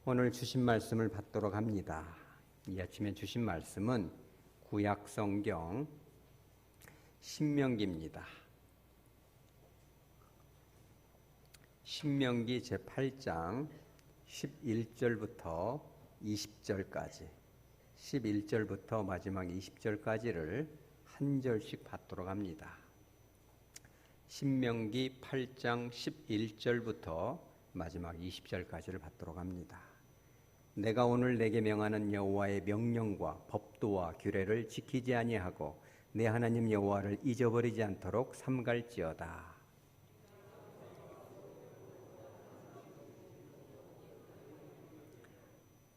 오늘 주신 말씀을 받도록 합니다. 이 아침에 주신 말씀은 구약성경 신명기입니다. 신명기 제8장 11절부터 20절까지 11절부터 마지막 20절까지를 한 절씩 받도록 합니다. 신명기 8장 11절부터 마지막 20절까지를 받도록 합니다. 내가 오늘 내게 명하는 여호와의 명령과 법도와 규례를 지키지 아니하고 내 하나님 여호와를 잊어버리지 않도록 삼갈지어다.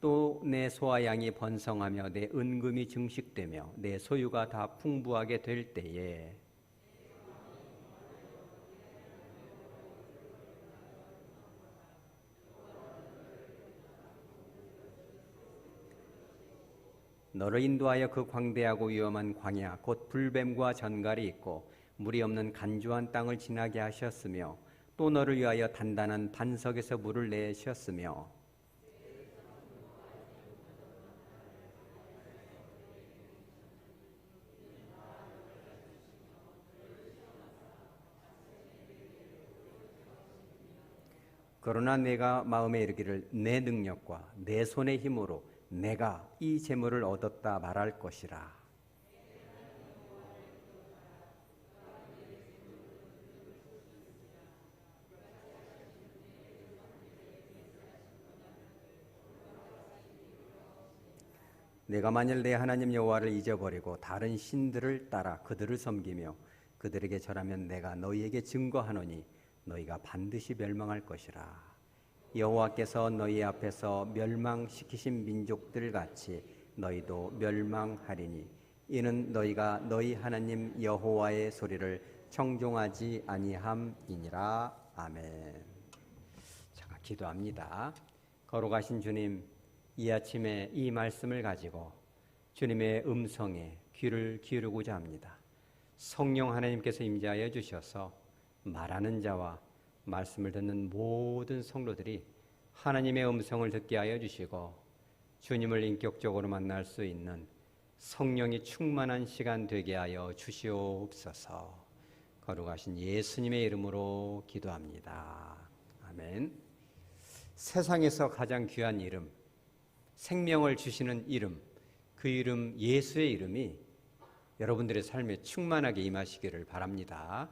또 내 소와 양이 번성하며 내 은금이 증식되며 내 소유가 다 풍부하게 될 때에 너를 인도하여 그 광대하고 위험한 광야 곧 불뱀과 전갈이 있고 물이 없는 간주한 땅을 지나게 하셨으며 또 너를 위하여 단단한 반석에서 물을 내셨으며 그러나 내가 마음에 이르기를 내 능력과 내 손의 힘으로 내가 이 재물을 얻었다 말할 것이라. 내가 만일 내 하나님 여호와를 잊어버리고 다른 신들을 따라 그들을 섬기며 그들에게 절하면 내가 너희에게 증거하노니 너희가 반드시 멸망할 것이라. 여호와께서 너희 앞에서 멸망시키신 민족들 같이 너희도 멸망하리니 이는 너희가 너희 하나님 여호와의 소리를 청종하지 아니함이니라. 아멘. 잠깐 기도합니다. 거룩하신 주님, 이 아침에 이 말씀을 가지고 주님의 음성에 귀를 기울이고자 합니다. 성령 하나님께서 임재하여 주셔서 말하는 자와 말씀을 듣는 모든 성도들이 하나님의 음성을 듣게 하여 주시고 주님을 인격적으로 만날 수 있는 성령이 충만한 시간 되게 하여 주시옵소서. 거룩하신 예수님의 이름으로 기도합니다. 아멘. 세상에서 가장 귀한 이름, 생명을 주시는 이름, 그 이름 예수의 이름이 여러분들의 삶에 충만하게 임하시기를 바랍니다.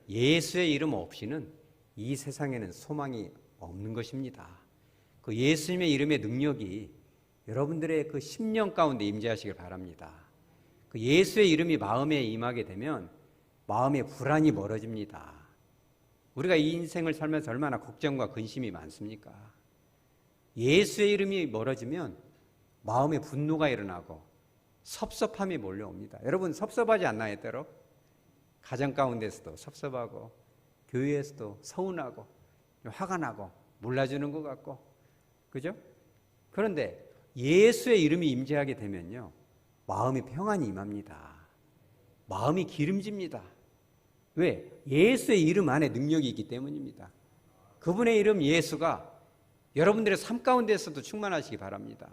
예수의 이름 없이는 이 세상에는 소망이 없는 것입니다. 그 예수님의 이름의 능력이 여러분들의 그 심령 가운데 임재하시길 바랍니다. 그 예수의 이름이 마음에 임하게 되면 마음의 불안이 멀어집니다. 우리가 이 인생을 살면서 얼마나 걱정과 근심이 많습니까? 예수의 이름이 멀어지면 마음에 분노가 일어나고 섭섭함이 몰려옵니다. 여러분 섭섭하지 않나요? 때로? 가정 가운데서도 섭섭하고 교회에서도 서운하고 화가 나고 몰라주는 것 같고, 그죠? 그런데 예수의 이름이 임재하게 되면요 마음이 평안이 임합니다. 마음이 기름집니다. 왜? 예수의 이름 안에 능력이 있기 때문입니다. 그분의 이름 예수가 여러분들의 삶 가운데서도 충만하시기 바랍니다.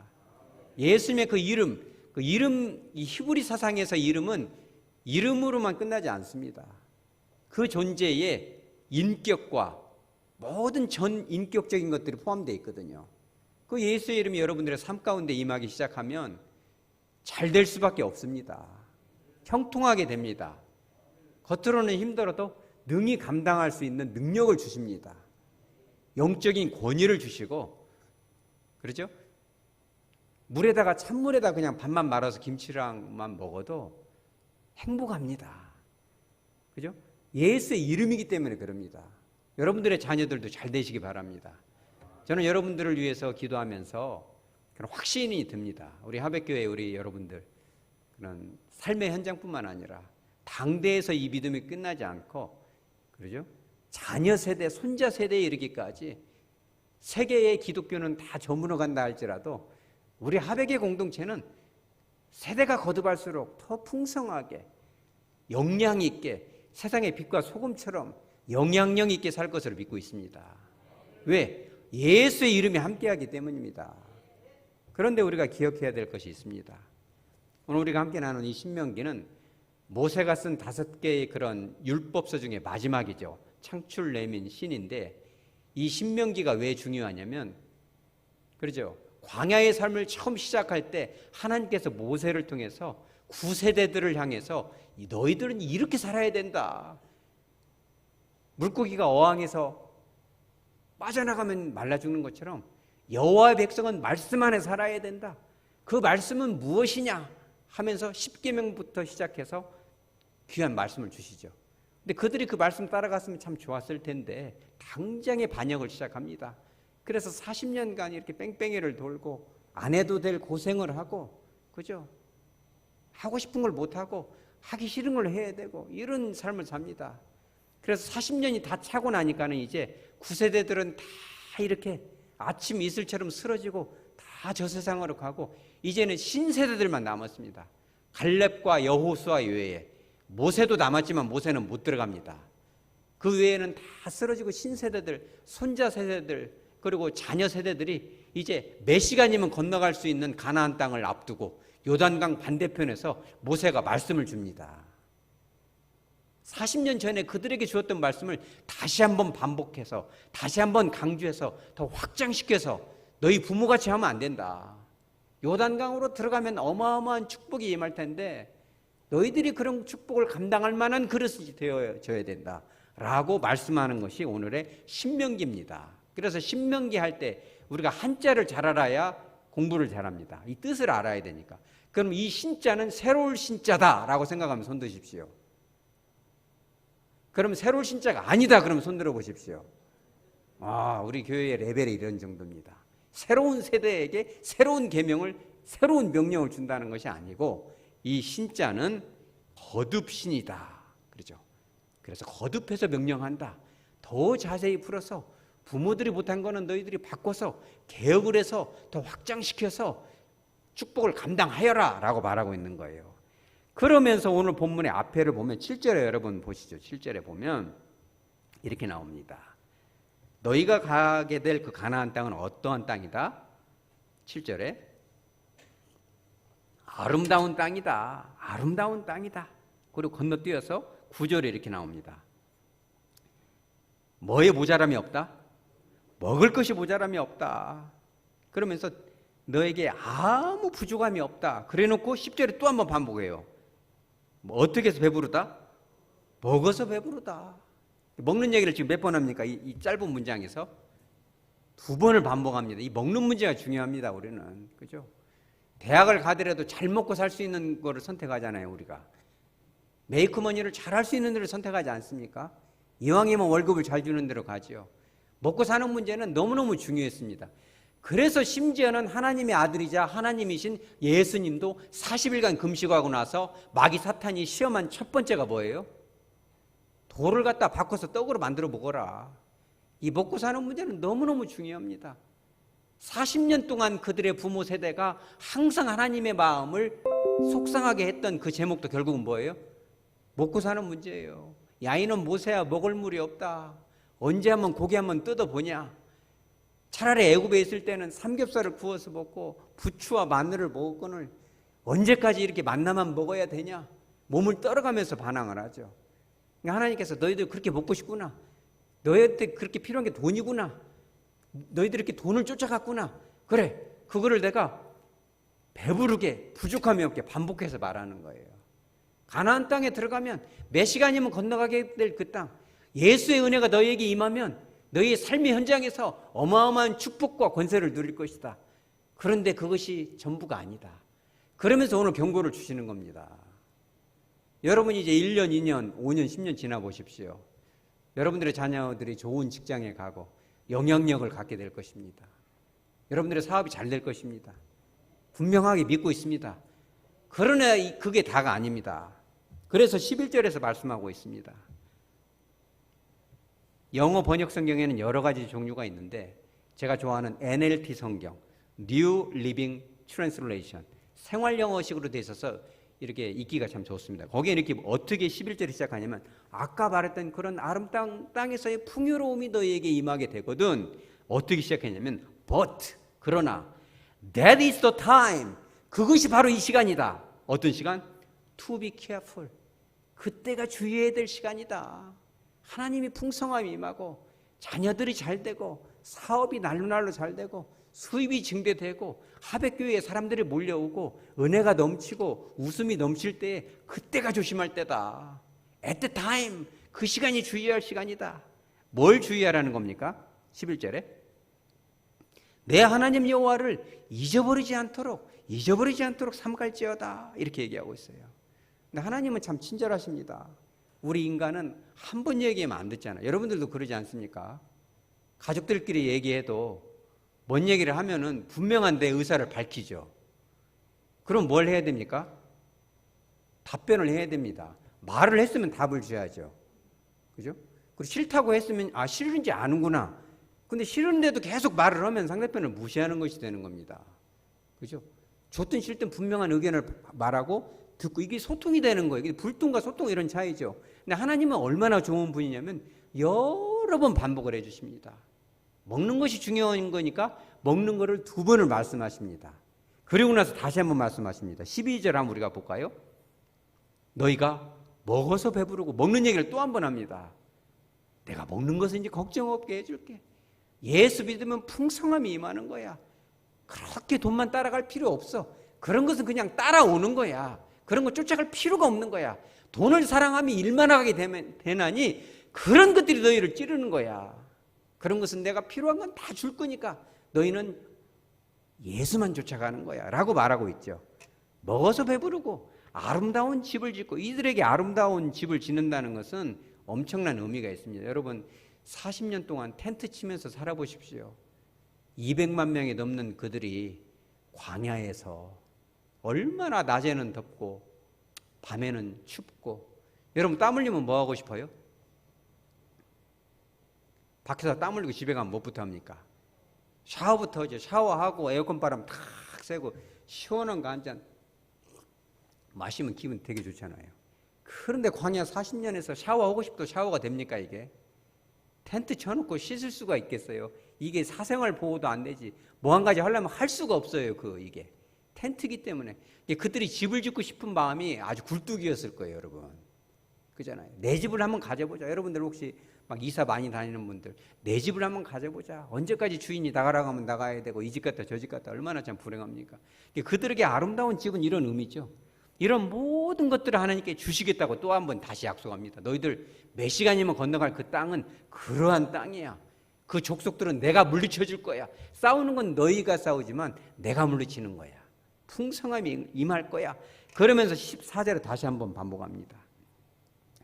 예수님의 그 이름, 이 히브리 사상에서 이름은 이름으로만 끝나지 않습니다. 그 존재에 인격과 모든 전 인격적인 것들이 포함되어 있거든요. 그 예수의 이름이 여러분들의 삶 가운데 임하기 시작하면 잘 될 수밖에 없습니다. 형통하게 됩니다. 겉으로는 힘들어도 능히 감당할 수 있는 능력을 주십니다. 영적인 권위를 주시고, 그렇죠? 물에다가 찬물에다 그냥 밥만 말아서 김치랑만 먹어도 행복합니다. 그죠? 예수의 이름이기 때문에 그럽니다. 여러분들의 자녀들도 잘 되시기 바랍니다. 저는 여러분들을 위해서 기도하면서 그런 확신이 듭니다. 우리 하백교회 우리 여러분들 그런 삶의 현장뿐만 아니라 당대에서 이 믿음이 끝나지 않고, 그러죠? 자녀 세대, 손자 세대에 이르기까지 세계의 기독교는 다 저물어 간다 할지라도 우리 하백의 공동체는 세대가 거듭할수록 더 풍성하게 영양 있게 세상의 빛과 소금처럼 영향력 있게 살 것으로 믿고 있습니다. 왜? 예수의 이름이 함께하기 때문입니다. 그런데 우리가 기억해야 될 것이 있습니다. 오늘 우리가 함께 나눈 이 신명기는 모세가 쓴 5개의 그런 율법서 중에 마지막이죠. 창출 내민 신인데, 이 신명기가 왜 중요하냐면, 그렇죠, 광야의 삶을 처음 시작할 때 하나님께서 모세를 통해서 9세대들을 향해서 너희들은 이렇게 살아야 된다. 물고기가 어항에서 빠져나가면 말라 죽는 것처럼 여호와의 백성은 말씀 안에 살아야 된다. 그 말씀은 무엇이냐 하면서 10계명부터 시작해서 귀한 말씀을 주시죠. 근데 그들이 그 말씀 따라갔으면 참 좋았을 텐데 당장에 반역을 시작합니다. 그래서 40년간 이렇게 뺑뺑이를 돌고 안 해도 될 고생을 하고, 그죠? 하고 싶은 걸 못하고 하기 싫은 걸 해야 되고 이런 삶을 삽니다. 그래서 40년이 다 차고 나니까는 이제 9세대들은 다 이렇게 아침 이슬처럼 쓰러지고 다 저 세상으로 가고 이제는 신세대들만 남았습니다. 갈렙과 여호수아 외에. 모세도 남았지만 모세는 못 들어갑니다. 그 외에는 다 쓰러지고 신세대들, 손자 세대들, 그리고 자녀 세대들이 이제 몇 시간이면 건너갈 수 있는 가나안 땅을 앞두고 요단강 반대편에서 모세가 말씀을 줍니다. 40년 전에 그들에게 주었던 말씀을 다시 한번 반복해서 다시 한번 강조해서 더 확장시켜서 너희 부모같이 하면 안 된다. 요단강으로 들어가면 어마어마한 축복이 임할 텐데 너희들이 그런 축복을 감당할 만한 그릇이 되어져야 된다 라고 말씀하는 것이 오늘의 신명기입니다. 그래서 신명기 할 때 우리가 한자를 잘 알아야 공부를 잘합니다. 이 뜻을 알아야 되니까. 그럼 이 신자는 새로울 신자다라고 생각하면 손 드십시오. 그럼 새로울 신자가 아니다 그러면 손 들어 보십시오. 우리 교회의 레벨이 이런 정도입니다. 새로운 세대에게 새로운 계명을, 새로운 명령을 준다는 것이 아니고 이 신자는 거듭신이다. 그렇죠? 그래서 거듭해서 명령한다. 더 자세히 풀어서 부모들이 못한 거는 너희들이 바꿔서 개혁을 해서 더 확장시켜서 축복을 감당하여라 라고 말하고 있는 거예요. 그러면서 오늘 본문의 앞에를 보면 7절에 여러분 보시죠. 7절에 보면 이렇게 나옵니다. 너희가 가게 될 그 가나안 땅은 어떠한 땅이다? 7절에 아름다운 땅이다. 아름다운 땅이다. 그리고 건너뛰어서 9절에 이렇게 나옵니다. 뭐에 모자람이 없다? 먹을 것이 모자람이 없다. 그러면서 너에게 아무 부족함이 없다. 그래놓고 10절에 또 한번 반복해요. 어떻게 해서 배부르다? 먹어서 배부르다. 먹는 얘기를 지금 몇 번 합니까? 이 짧은 문장에서 2번을 반복합니다. 이 먹는 문제가 중요합니다. 우리는. 그죠? 대학을 가더라도 잘 먹고 살 수 있는 거를 선택하잖아요. 우리가. 메이크머니를 잘 할 수 있는 데를 선택하지 않습니까? 이왕이면 월급을 잘 주는 데로 가죠. 먹고 사는 문제는 너무너무 중요했습니다. 그래서 심지어는 하나님의 아들이자 하나님이신 예수님도 40일간 금식하고 나서 마귀 사탄이 시험한 첫 번째가 뭐예요? 돌을 갖다 바꿔서 떡으로 만들어 먹어라. 이 먹고 사는 문제는 너무너무 중요합니다. 40년 동안 그들의 부모 세대가 항상 하나님의 마음을 속상하게 했던 그 제목도 결국은 뭐예요? 먹고 사는 문제예요. 야 이놈 모세야 먹을 물이 없다. 언제 한번 고기 한번 뜯어보냐. 차라리 애굽에 있을 때는 삼겹살을 구워서 먹고 부추와 마늘을 먹었거늘 언제까지 이렇게 만나만 먹어야 되냐. 몸을 떨어가면서 반항을 하죠. 하나님께서 너희들 그렇게 먹고 싶구나. 너희한테 그렇게 필요한 게 돈이구나. 너희들 이렇게 돈을 쫓아갔구나. 그래, 그거를 내가 배부르게 부족함이 없게 반복해서 말하는 거예요. 가나안 땅에 들어가면 몇 시간이면 건너가게 될 그 땅, 예수의 은혜가 너희에게 임하면 너희의 삶의 현장에서 어마어마한 축복과 권세를 누릴 것이다. 그런데 그것이 전부가 아니다. 그러면서 오늘 경고를 주시는 겁니다. 여러분이 이제 1년, 2년, 5년, 10년 지나보십시오. 여러분들의 자녀들이 좋은 직장에 가고 영향력을 갖게 될 것입니다. 여러분들의 사업이 잘 될 것입니다. 분명하게 믿고 있습니다. 그러나 그게 다가 아닙니다. 그래서 11절에서 말씀하고 있습니다. 영어 번역 성경에는 여러 가지 종류가 있는데 제가 좋아하는 NLT 성경, New Living Translation, 생활 영어식으로 돼 있어서 이렇게 읽기가 참 좋습니다. 거기에 이렇게 어떻게 11절이 시작하냐면 아까 말했던 그런 아름다운 땅에서의 풍요로움이 너희에게 임하게 되거든 어떻게 시작했냐면 but 그러나 that is the time 그것이 바로 이 시간이다. 어떤 시간? to be careful 그때가 주의해야 될 시간이다. 하나님이 풍성함이 임하고 자녀들이 잘 되고 사업이 날로날로 잘 되고 수입이 증대되고 하백교회에 사람들이 몰려오고 은혜가 넘치고 웃음이 넘칠 때에 그때가 조심할 때다. At the time 그 시간이 주의할 시간이다. 뭘 주의하라는 겁니까? 11절에 내 하나님 여호와를 잊어버리지 않도록 삼갈지어다 이렇게 얘기하고 있어요. 근데 하나님은 참 친절하십니다. 우리 인간은 한 번 얘기하면 안 듣잖아요. 여러분들도 그러지 않습니까? 가족들끼리 얘기해도 뭔 얘기를 하면은 분명한 내 의사를 밝히죠. 그럼 뭘 해야 됩니까? 답변을 해야 됩니다. 말을 했으면 답을 줘야죠. 그죠? 그리고 싫다고 했으면 싫은지 아는구나. 근데 싫은데도 계속 말을 하면 상대편을 무시하는 것이 되는 겁니다. 그죠? 좋든 싫든 분명한 의견을 말하고 듣고 이게 소통이 되는 거예요. 이게 불통과 소통 이런 차이죠. 근데 하나님은 얼마나 좋은 분이냐면 여러 번 반복을 해주십니다. 먹는 것이 중요한 거니까 먹는 거를 2번을 말씀하십니다. 그리고 나서 다시 한번 말씀하십니다. 12절 한번 우리가 볼까요? 너희가 먹어서 배부르고 먹는 얘기를 또 한 번 합니다. 내가 먹는 것은 이제 걱정 없게 해줄게. 예수 믿으면 풍성함이 임하는 거야. 그렇게 돈만 따라갈 필요 없어. 그런 것은 그냥 따라오는 거야. 그런 거 쫓아갈 필요가 없는 거야. 돈을 사랑하면 일만 하게 되나니 그런 것들이 너희를 찌르는 거야. 그런 것은 내가 필요한 건 다 줄 거니까 너희는 예수만 쫓아가는 거야 라고 말하고 있죠. 먹어서 배부르고 아름다운 집을 짓고 이들에게 아름다운 집을 짓는다는 것은 엄청난 의미가 있습니다. 여러분 40년 동안 텐트 치면서 살아보십시오. 200만 명이 넘는 그들이 광야에서 얼마나 낮에는 덥고 밤에는 춥고 여러분 땀 흘리면 뭐 하고 싶어요? 밖에서 땀 흘리고 집에 가면 뭐부터 합니까? 샤워부터 하죠. 샤워하고 에어컨 바람 탁 쐬고 시원한 거 한 잔 마시면 기분 되게 좋잖아요. 그런데 광야 40년에서 샤워하고 싶도 샤워가 됩니까 이게? 텐트 쳐놓고 씻을 수가 있겠어요? 이게 사생활 보호도 안 되지. 뭐 한 가지 하려면 할 수가 없어요. 이게 텐트기 때문에 그들이 집을 짓고 싶은 마음이 아주 굴뚝이었을 거예요, 여러분. 그잖아요. 내 집을 한번 가져보자. 여러분들 혹시 막 이사 많이 다니는 분들 내 집을 한번 가져보자. 언제까지 주인이 나가라고 하면 나가야 되고 이 집 갔다 저 집 갔다 얼마나 참 불행합니까? 그들에게 아름다운 집은 이런 의미죠. 이런 모든 것들을 하나님께 주시겠다고 또 한 번 다시 약속합니다. 너희들 몇 시간이면 건너갈 그 땅은 그러한 땅이야. 그 족속들은 내가 물리쳐 줄 거야. 싸우는 건 너희가 싸우지만 내가 물리치는 거야. 풍성함이 임할 거야. 그러면서 14절에 다시 한번 반복합니다.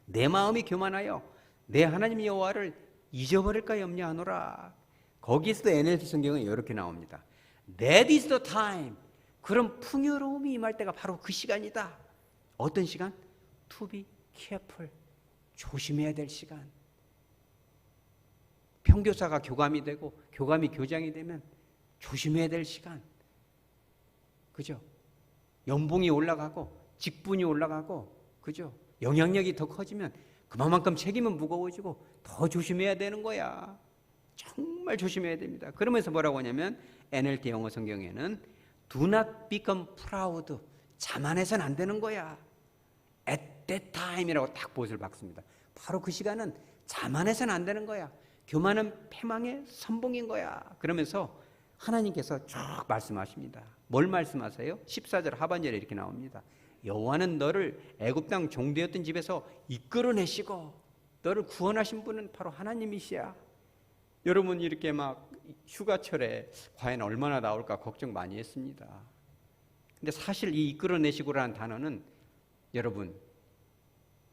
내 마음이 교만하여 내 하나님 여호와를 잊어버릴까 염려하노라. 거기서도 NLT 성경은 이렇게 나옵니다. That is the time. 그런 풍요로움이 임할 때가 바로 그 시간이다. 어떤 시간? To be careful. 조심해야 될 시간. 평교사가 교감이 되고 교감이 교장이 되면 조심해야 될 시간. 그죠? 연봉이 올라가고 직분이 올라가고 그죠? 영향력이 더 커지면 그만큼 책임은 무거워지고 더 조심해야 되는 거야. 정말 조심해야 됩니다. 그러면서 뭐라고 하냐면 NLT 영어 성경에는 Do not become proud. 자만해서는 안 되는 거야. At that time이라고 딱 못을 박습니다. 바로 그 시간은 자만해서는 안 되는 거야. 교만은 패망의 선봉인 거야. 그러면서 하나님께서 쭉 말씀하십니다. 뭘 말씀하세요? 14절 하반절에 이렇게 나옵니다. 여호와는 너를 애굽 땅 종되었던 집에서 이끌어내시고 너를 구원하신 분은 바로 하나님이시야. 여러분 이렇게 막 휴가철에 과연 얼마나 나올까 걱정 많이 했습니다. 근데 사실 이 이끌어내시고라는 단어는 여러분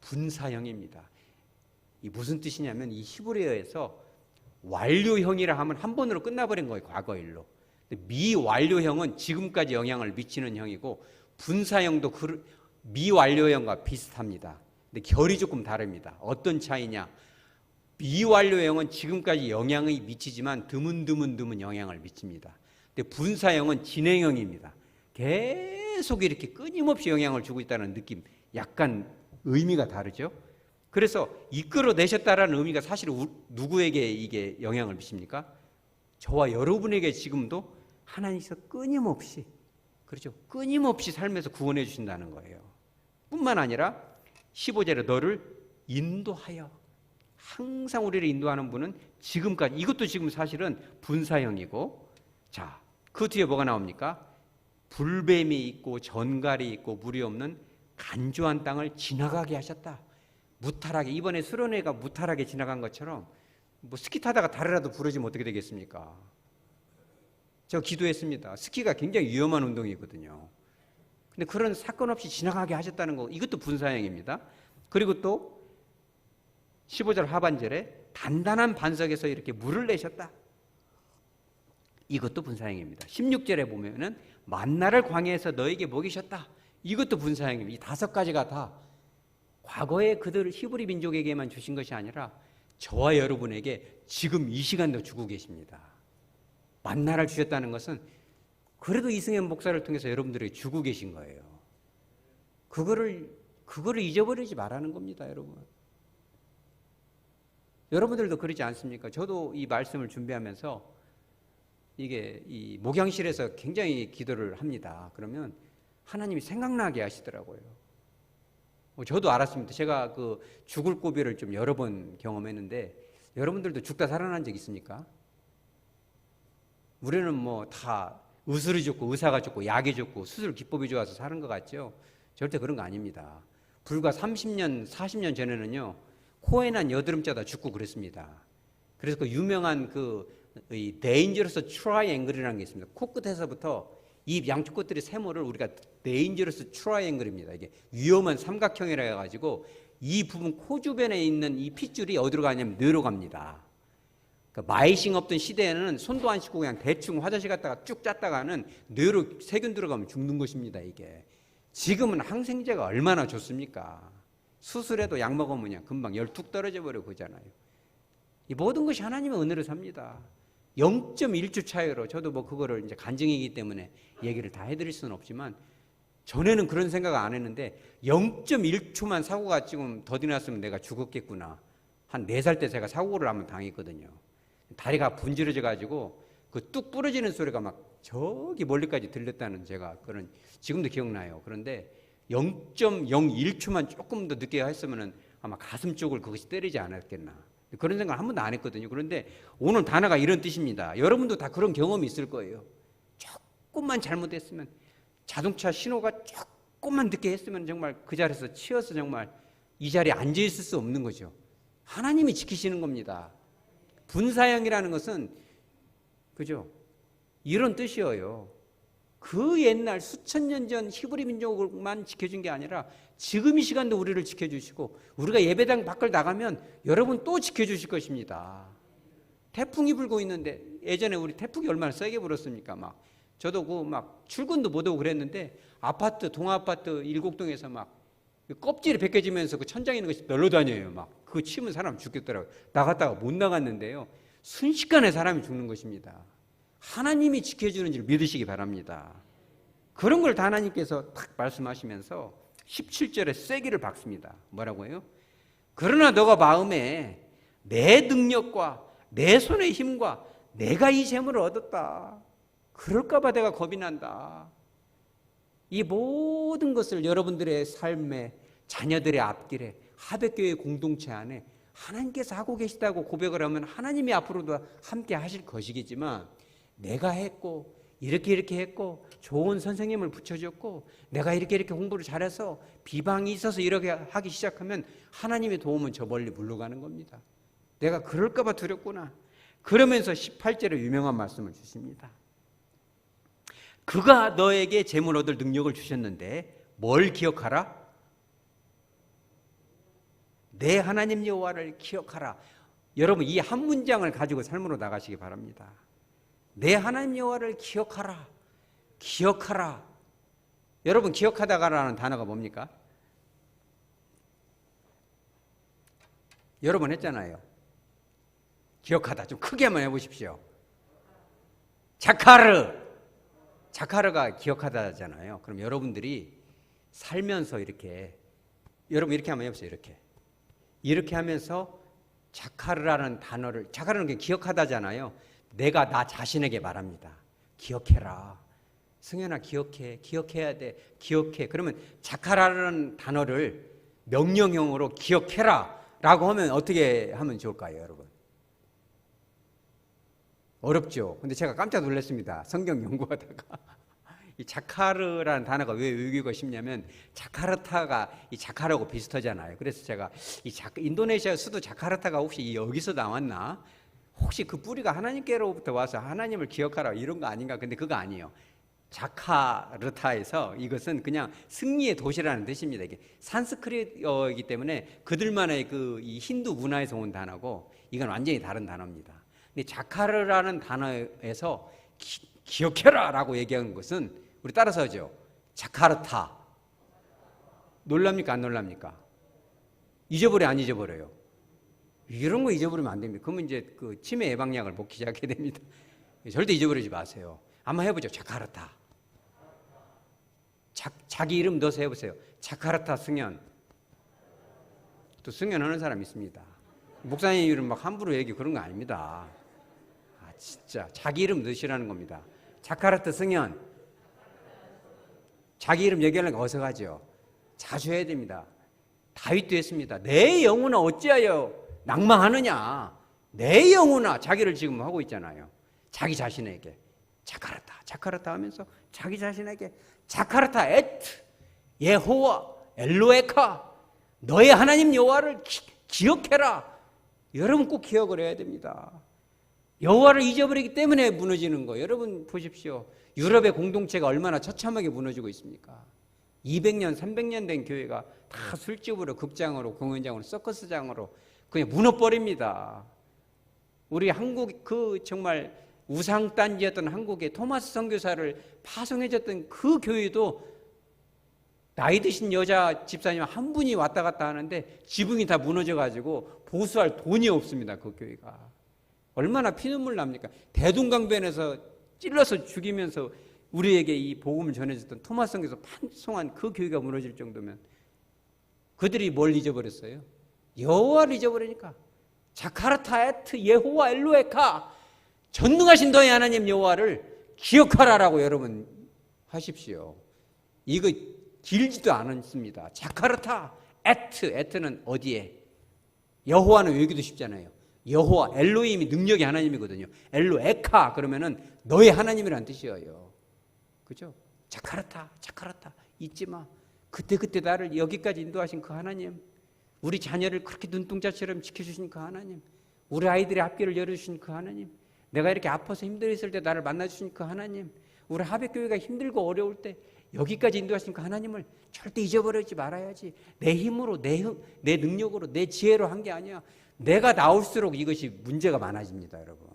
분사형입니다. 이 무슨 뜻이냐면 이 히브리어에서 완료형이라 하면 한 번으로 끝나버린 거예요. 과거일로. 미완료형은 지금까지 영향을 미치는 형이고 분사형도 미완료형과 비슷합니다. 근데 결이 조금 다릅니다. 어떤 차이냐? 미완료형은 지금까지 영향이 미치지만 드문 영향을 미칩니다. 근데 분사형은 진행형입니다. 계속 이렇게 끊임없이 영향을 주고 있다는 느낌, 약간 의미가 다르죠. 그래서 이끌어내셨다라는 의미가 사실 누구에게 이게 영향을 미칩니까? 저와 여러분에게 지금도 하나님께서 끊임없이, 그렇죠, 끊임없이 삶에서 구원해 주신다는 거예요. 뿐만 아니라 15절에 너를 인도하여, 항상 우리를 인도하는 분은 지금까지, 이것도 지금 사실은 분사형이고, 자, 그 뒤에 뭐가 나옵니까? 불뱀이 있고 전갈이 있고 물이 없는 간조한 땅을 지나가게 하셨다. 무탈하게, 이번에 수련회가 무탈하게 지나간 것처럼 뭐 스키 타다가 다리라도 부러지면 어떻게 되겠습니까? 저 기도했습니다. 스키가 굉장히 위험한 운동이거든요. 근데 그런 사건 없이 지나가게 하셨다는 거, 이것도 분사형입니다. 그리고 또 15절 하반절에 단단한 반석에서 이렇게 물을 내셨다. 이것도 분사형입니다. 16절에 보면은 만나를 광야에서 너에게 먹이셨다. 이것도 분사형입니다. 이 5가지가 다 과거에 그들 히브리 민족에게만 주신 것이 아니라 저와 여러분에게 지금 이 시간도 주고 계십니다. 만나를 주셨다는 것은 그래도 이승현 목사를 통해서 여러분들에게 주고 계신 거예요. 그거를 잊어버리지 말라는 겁니다, 여러분. 여러분들도 그러지 않습니까? 저도 이 말씀을 준비하면서 이게 이 목양실에서 굉장히 기도를 합니다. 그러면 하나님이 생각나게 하시더라고요. 저도 알았습니다. 제가 그 죽을 고비를 좀 여러 번 경험했는데, 여러분들도 죽다 살아난 적 있습니까? 우리는 뭐 다 의술이 좋고 의사가 좋고 약이 좋고 수술 기법이 좋아서 사는 것 같죠? 절대 그런 거 아닙니다. 불과 30년, 40년 전에는요, 코에 난 여드름 짜다 죽고 그랬습니다. 그래서 그 유명한 이 데인저러스 트라이앵글이라는 게 있습니다. 코끝에서부터 입 양쪽 끝들이 세모를 우리가 데인저러스 트라이앵글입니다. 이게 위험한 삼각형이라 해가지고 이 부분 코 주변에 있는 이 핏줄이 어디로 가냐면 뇌로 갑니다. 그러니까 마이싱 없던 시대에는 손도 안 씻고 그냥 대충 화장실 갔다가 쭉 짰다가는 뇌로 세균 들어가면 죽는 것입니다. 이게 지금은 항생제가 얼마나 좋습니까? 수술해도 약 먹으면 그냥 금방 열 툭 떨어져 버리고 그러잖아요. 이 모든 것이 하나님의 은혜로 삽니다. 0.1초 차이로, 저도 뭐 그거를 이제 간증이기 때문에 얘기를 다 해드릴 수는 없지만, 전에는 그런 생각 안 했는데 0.1초만 사고가 지금 더디났으면 내가 죽었겠구나. 한 4살 때 제가 사고를 한번 당했거든요. 다리가 분질러져 가지고 그 뚝 부러지는 소리가 막 저기 멀리까지 들렸다는, 제가 그런 지금도 기억나요. 그런데 0.01초만 조금 더 늦게 했으면 아마 가슴 쪽을 그것이 때리지 않았겠나. 그런 생각을 한 번도 안 했거든요. 그런데 오늘 단어가 이런 뜻입니다. 여러분도 다 그런 경험이 있을 거예요. 조금만 잘못했으면, 자동차 신호가 조금만 늦게 했으면 정말 그 자리에서 치여서 정말 이 자리에 앉아 있을 수 없는 거죠. 하나님이 지키시는 겁니다. 분사형이라는 것은, 그죠? 이런 뜻이에요. 그 옛날 수천 년 전 히브리 민족만 지켜준 게 아니라 지금 이 시간도 우리를 지켜주시고, 우리가 예배당 밖을 나가면 여러분 또 지켜주실 것입니다. 태풍이 불고 있는데, 예전에 우리 태풍이 얼마나 세게 불었습니까? 막 저도 막 출근도 못 오고 그랬는데, 아파트 동아파트 7동에서 막 껍질이 벗겨지면서 그 천장에 있는 것이 널려다녀요. 막 그거 치면 사람 죽겠더라고요. 나갔다가 못 나갔는데요, 순식간에 사람이 죽는 것입니다. 하나님이 지켜주는 줄 믿으시기 바랍니다. 그런 걸 다 하나님께서 딱 말씀하시면서 17절에 세기를 박습니다. 뭐라고 해요? 그러나 너가 마음에 내 능력과 내 손의 힘과 내가 이 재물을 얻었다, 그럴까 봐 내가 겁이 난다. 이 모든 것을 여러분들의 삶에, 자녀들의 앞길에, 하백교회 공동체 안에 하나님께서 하고 계시다고 고백을 하면 하나님이 앞으로도 함께 하실 것이겠지만, 내가 했고 이렇게 했고 좋은 선생님을 붙여줬고 내가 이렇게 공부를 잘해서 비방이 있어서 이렇게 하기 시작하면 하나님의 도움은 저 멀리 물러가는 겁니다. 내가 그럴까 봐 두렵구나. 그러면서 18절에 유명한 말씀을 주십니다. 그가 너에게 재물 얻을 능력을 주셨는데 뭘 기억하라? 내 하나님 여호와를 기억하라. 여러분, 이 한 문장을 가지고 삶으로 나가시기 바랍니다. 내 하나님 여호와를 기억하라. 기억하라. 여러분, 기억하다가라는 단어가 뭡니까? 여러 번 했잖아요. 기억하다. 좀 크게 한번 해보십시오. 자카르가 기억하다잖아요. 그럼 여러분들이 살면서 여러분 이렇게 한번 해보세요. 이렇게 하면서 자카르라는 단어를, 자카르는 기억하다잖아요. 내가 나 자신에게 말합니다. 기억해라. 승현아, 기억해야 돼. 기억해. 그러면 자카라라는 단어를 명령형으로 기억해라 라고 하면 어떻게 하면 좋을까요, 여러분? 어렵죠. 근데 제가 깜짝 놀랐습니다. 성경 연구하다가 이 자카르라는 단어가 왜 외우기가 쉽냐면 자카르타가 이 자카르하고 비슷하잖아요. 그래서 제가 인도네시아 수도 자카르타가 혹시 여기서 나왔나? 혹시 그 뿌리가 하나님께로부터 와서 하나님을 기억하라 이런 거 아닌가? 근데 그거 아니에요. 자카르타에서 이것은 그냥 승리의 도시라는 뜻입니다. 이게 산스크리트이기 때문에 그들만의 이 힌두 문화에서 온 단어고 이건 완전히 다른 단어입니다. 근데 자카르라는 단어에서 기억해라 라고 얘기하는 것은 우리 따라서 하죠. 자카르타. 놀랍니까? 안 놀랍니까? 잊어버려 안 잊어버려요? 이런 거 잊어버리면 안 됩니다. 그러면 이제 그 치매 예방약을 먹기 시작하게 됩니다. 절대 잊어버리지 마세요. 한번 해보죠. 자카르타. 자기 이름 넣어서 해보세요. 자카르타 승현. 또 승현하는 사람 있습니다. 목사님 이름 막 함부로 얘기 그런 거 아닙니다. 아 진짜 자기 이름 넣으시라는 겁니다. 자카르타 승현. 자기 이름 얘기하려니까 어색하죠. 자주 해야 됩니다. 다윗도 했습니다. 내 영혼아 어찌하여 낭망하느냐. 내 영혼아. 자기를 지금 하고 있잖아요. 자기 자신에게 자카르타 하면서 자기 자신에게 자카르타 에트 예호와 엘로에카 너의 하나님 여호와를 기억해라. 여러분 꼭 기억을 해야 됩니다. 여호와를 잊어버리기 때문에 무너지는 거. 여러분 보십시오. 유럽의 공동체가 얼마나 처참하게 무너지고 있습니까? 200년, 300년 된 교회가 다 술집으로, 극장으로, 공연장으로, 서커스장으로 그냥 무너버립니다. 우리 한국 정말 우상단지였던 한국의 토마스 선교사를 파송해줬던 그 교회도 나이 드신 여자 집사님 한 분이 왔다 갔다 하는데 지붕이 다 무너져가지고 보수할 돈이 없습니다. 그 교회가. 얼마나 피눈물 납니까? 대동강변에서 찔러서 죽이면서 우리에게 이 복음을 전해줬던 토마스 선교사 판송한 그 교회가 무너질 정도면 그들이 뭘 잊어버렸어요? 여호와를 잊어버리니까. 자카르타 에트 예호와 엘로에카 전능하신 너의 하나님 여호와를 기억하라라고 여러분 하십시오. 이거 길지도 않습니다. 자카르타 에트는 어디에? 여호와는 외우기도 쉽잖아요. 여호와 엘로힘이 능력의 하나님이거든요. 엘로에카 그러면은 너의 하나님이라는 뜻이에요. 그죠? 자카르타 잊지 마. 그때 나를 여기까지 인도하신 그 하나님, 우리 자녀를 그렇게 눈동자처럼 지켜주신 그 하나님, 우리 아이들의 앞길을 열어주신 그 하나님, 내가 이렇게 아파서 힘들었을 때 나를 만나주신 그 하나님, 우리 하백교회가 힘들고 어려울 때 여기까지 인도하신 그 하나님을 절대 잊어버리지 말아야지. 내 힘으로, 내 능력으로, 내 지혜로 한 게 아니야. 내가 나올수록 이것이 문제가 많아집니다, 여러분.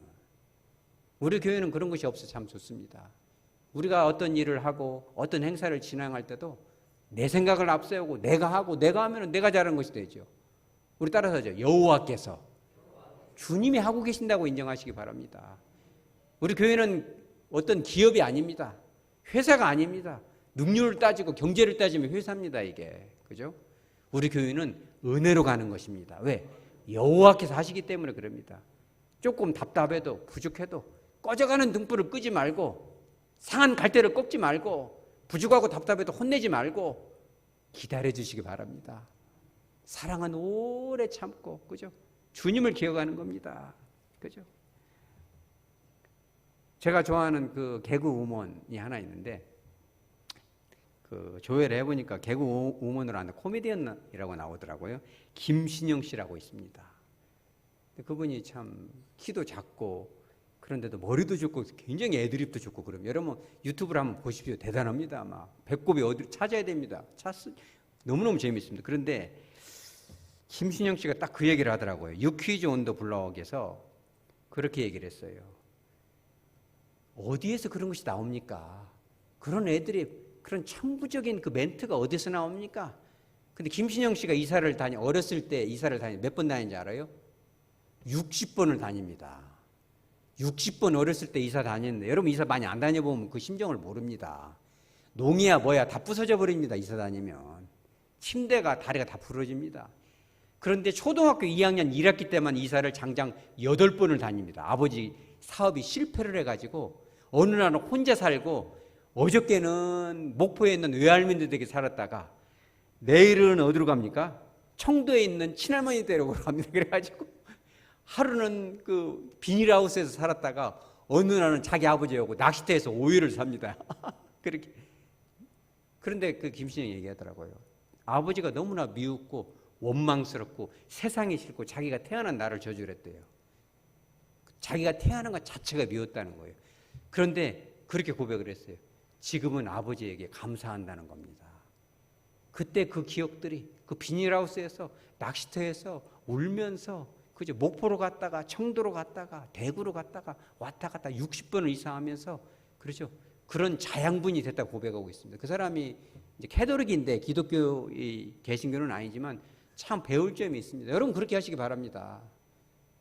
우리 교회는 그런 것이 없어 참 좋습니다. 우리가 어떤 일을 하고 어떤 행사를 진행할 때도 내 생각을 앞세우고 내가 하면 내가 잘한 것이 되죠. 우리 따라서 하죠. 여호와께서 주님이 하고 계신다고 인정하시기 바랍니다. 우리 교회는 어떤 기업이 아닙니다. 회사가 아닙니다. 능률을 따지고 경제를 따지면 회사입니다, 이게. 그죠? 우리 교회는 은혜로 가는 것입니다. 왜? 여호와께서 하시기 때문에 그럽니다. 조금 답답해도 부족해도 꺼져가는 등불을 끄지 말고 상한 갈대를 꺾지 말고 부족하고 답답해도 혼내지 말고 기다려 주시기 바랍니다. 사랑은 오래 참고, 그죠? 주님을 기억하는 겁니다. 그죠? 제가 좋아하는 그 개그 우먼이 하나 있는데 그 조회를 해보니까 개그 우먼으로 하는 코미디언이라고 나오더라고요. 김신영 씨라고 있습니다. 그분이 참 키도 작고 그런데도 머리도 좋고 굉장히 애드립도 좋고 그러면 여러분 유튜브를 한번 보십시오. 대단합니다. 막 배꼽이 어디를 찾아야 됩니다. 너무너무 재미있습니다. 그런데 김신영 씨가 딱 그 얘기를 하더라고요. 유퀴즈 온 더 블럭에서 그렇게 얘기를 했어요. 어디에서 그런 것이 나옵니까? 그런 애들이 그런 천부적인 그 멘트가 어디서 나옵니까? 근데 김신영 씨가 어렸을 때 이사를 몇 번 다니는지 알아요? 60번을 다닙니다. 60번 어렸을 때 이사 다녔는데 여러분 이사 많이 안 다녀보면 그 심정을 모릅니다. 농이야 뭐야 다 부서져 버립니다. 이사 다니면. 침대가 다리가 다 부러집니다. 그런데 초등학교 2학년 1학기 때만 이사를 장장 8번을 다닙니다. 아버지 사업이 실패를 해가지고 어느 날은 혼자 살고 어저께는 목포에 있는 외할머니 댁에 살았다가 내일은 어디로 갑니까? 청도에 있는 친할머니 댁으로 갑니다. 그래가지고 하루는 그 비닐하우스에서 살았다가 어느 날은 자기 아버지하고 낚시터에서 5일을 삽니다. 그렇게. 그런데 그 김신영이 얘기하더라고요. 아버지가 너무나 미웠고 원망스럽고 세상이 싫고 자기가 태어난 나를 저주했대요. 자기가 태어난 것 자체가 미웠다는 거예요. 그런데 그렇게 고백을 했어요. 지금은 아버지에게 감사한다는 겁니다. 그때 그 기억들이 그 비닐하우스에서 낚시터에서 울면서 그죠? 목포로 갔다가 청도로 갔다가 대구로 갔다가 왔다 갔다 60번을 이상하면서 그렇죠? 그런 자양분이 됐다고 고백하고 있습니다. 그 사람이 이제 캐톨릭인데 기독교 개신교는 아니지만 참 배울 점이 있습니다. 여러분 그렇게 하시기 바랍니다.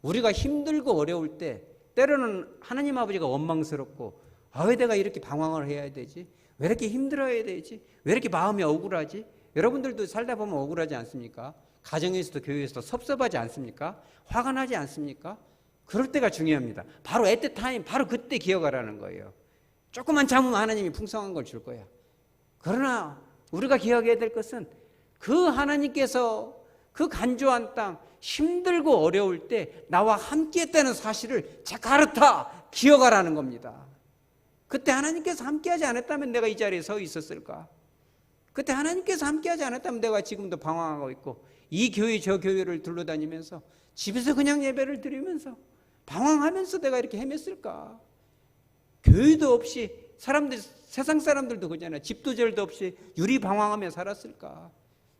우리가 힘들고 어려울 때 때로는 하나님 아버지가 원망스럽고 왜 내가 이렇게 방황을 해야 되지? 왜 이렇게 힘들어야 되지? 왜 이렇게 마음이 억울하지? 여러분들도 살다 보면 억울하지 않습니까? 가정에서도 교회에서도 섭섭하지 않습니까? 화가 나지 않습니까? 그럴 때가 중요합니다. 바로 at the time, 바로 그때 기억하라는 거예요. 조금만 참으면 하나님이 풍성한 걸 줄 거야. 그러나 우리가 기억해야 될 것은 그 하나님께서 그 간조한 땅, 힘들고 어려울 때 나와 함께 했다는 사실을 자카르타 기억하라는 겁니다. 그때 하나님께서 함께하지 않았다면 내가 이 자리에 서 있었을까? 그때 하나님께서 함께하지 않았다면 내가 지금도 방황하고 있고 이 교회 저 교회를 둘러다니면서 집에서 그냥 예배를 드리면서 방황하면서 내가 이렇게 헤맸을까? 교회도 없이 사람들, 세상 사람들도 그잖아요. 집도 절도 없이 유리 방황하며 살았을까?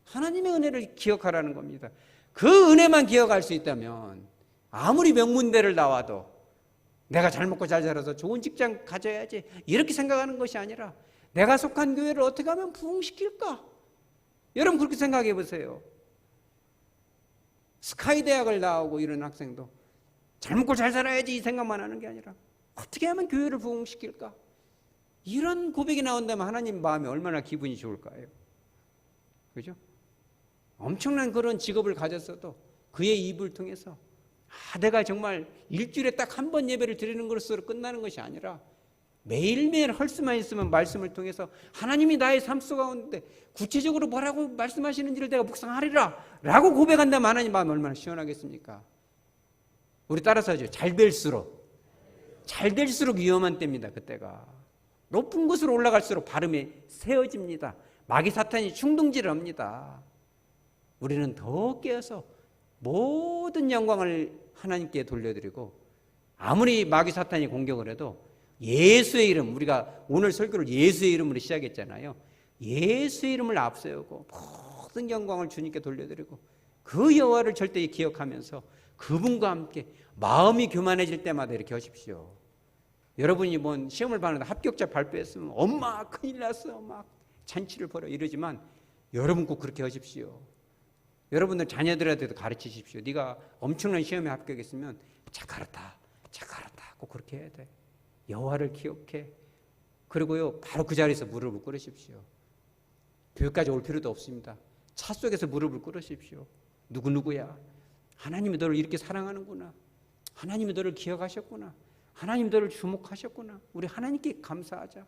하나님의 은혜를 기억하라는 겁니다. 그 은혜만 기억할 수 있다면 아무리 명문대를 나와도 내가 잘 먹고 잘 살아서 좋은 직장 가져야지 이렇게 생각하는 것이 아니라 내가 속한 교회를 어떻게 하면 부흥시킬까? 여러분 그렇게 생각해 보세요. 스카이 대학을 나오고 이런 학생도 잘 먹고 잘 살아야지 이 생각만 하는 게 아니라 어떻게 하면 교회를 부흥시킬까? 이런 고백이 나온다면 하나님 마음에 얼마나 기분이 좋을까요? 그죠? 엄청난 그런 직업을 가졌어도 그의 입을 통해서 내가 정말 일주일에 딱 한 번 예배를 드리는 것으로 끝나는 것이 아니라 매일매일 할 수만 있으면 말씀을 통해서 하나님이 나의 삶 가운데 구체적으로 뭐라고 말씀하시는지를 내가 묵상하리라 라고 고백한다면 하나님 마음이 얼마나 시원하겠습니까? 우리 따라서 하죠. 잘 될수록 위험한 때입니다. 그때가 높은 곳으로 올라갈수록 발음이 세어집니다. 마귀 사탄이 충동질을 합니다. 우리는 더 깨어서 모든 영광을 하나님께 돌려드리고 아무리 마귀 사탄이 공격을 해도 예수의 이름, 우리가 오늘 설교를 예수의 이름으로 시작했잖아요. 예수의 이름을 앞세우고 모든 영광을 주님께 돌려드리고 그 여호와를 절대 기억하면서 그분과 함께 마음이 교만해질 때마다 이렇게 하십시오. 여러분이 뭔 시험을 봤는데 합격자 발표했으면 엄마 큰일 났어 막 잔치를 벌여 이러지만 여러분 꼭 그렇게 하십시오. 여러분들 자녀들한테도 가르치십시오. 네가 엄청난 시험에 합격했으면 자카르타 꼭 그렇게 해야 돼. 여호와를 기억해. 그리고요 바로 그 자리에서 무릎을 꿇으십시오. 교회까지 올 필요도 없습니다. 차 속에서 무릎을 꿇으십시오. 누구야? 하나님이 너를 이렇게 사랑하는구나. 하나님이 너를 기억하셨구나. 하나님 너를 주목하셨구나. 우리 하나님께 감사하자.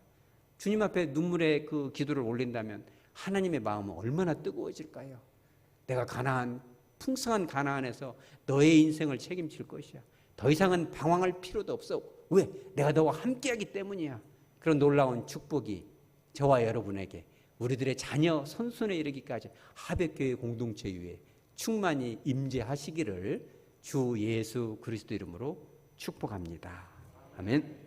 주님 앞에 눈물의 그 기도를 올린다면 하나님의 마음은 얼마나 뜨거워질까요? 내가 풍성한 가나안에서 너의 인생을 책임질 것이야. 더 이상은 방황할 필요도 없어. 왜? 내가 너와 함께하기 때문이야. 그런 놀라운 축복이 저와 여러분에게 우리들의 자녀 손손에 이르기까지 하백교회 공동체 위에 충만히 임재하시기를 주 예수 그리스도 이름으로 축복합니다. 아멘.